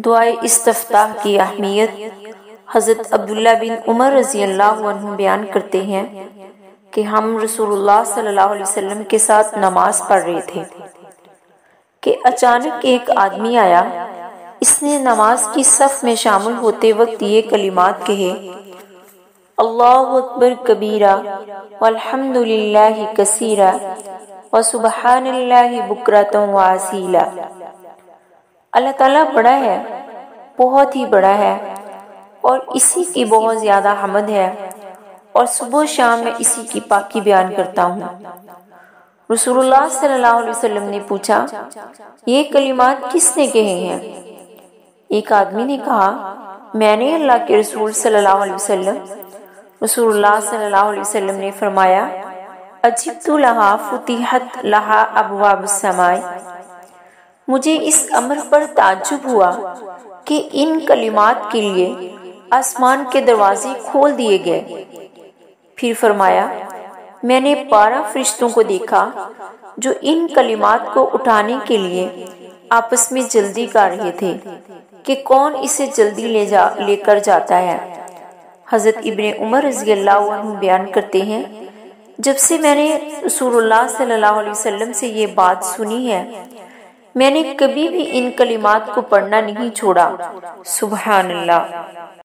دعائے استفتاح کی اہمیت۔ حضرت عبداللہ بن عمر رضی اللہ عنہ بیان کرتے ہیں کہ ہم رسول اللہ صلی اللہ علیہ وسلم کے ساتھ نماز پڑھ رہے تھے کہ اچانک ایک آدمی آیا۔ اس نے نماز کی صف میں شامل ہوتے وقت یہ کلمات کہے: اللہ اکبر کبیرہ والحمد للہ کثیرہ وسبحان اللہ بکرۃ واصیلا۔ اللہ تعالیٰ بڑا ہے، بہت ہی بڑا ہے، اور اسی کی بہت زیادہ حمد ہے، اور صبح و شام میں اسی کی پاکی بیان کرتا ہوں۔ رسول اللہ صلی اللہ علیہ وسلم نے پوچھا، یہ کلمات کس نے کہے ہیں؟ ایک آدمی نے کہا، میں نے اللہ کے رسول صلی اللہ علیہ وسلم۔ رسول اللہ صلی اللہ علیہ وسلم نے فرمایا، اجبت لہا فتحت لہا ابواب السماء۔ مجھے اس امر پر تعجب ہوا کہ ان کلمات کے لیے آسمان کے دروازے کھول دیے گئے۔ پھر فرمایا، میں نے 12 فرشتوں کو دیکھا جو ان کلمات کو اٹھانے کے لیے آپس میں جلدی کر رہے تھے کہ کون اسے جلدی لے کر جاتا ہے۔ حضرت ابن عمر رضی اللہ عنہ بیان کرتے ہیں، جب سے میں نے رسول اللہ صلی اللہ علیہ وسلم سے یہ بات سنی ہے، میں نے کبھی بھی ان کلمات کو پڑھنا نہیں چھوڑا۔ سبحان اللہ۔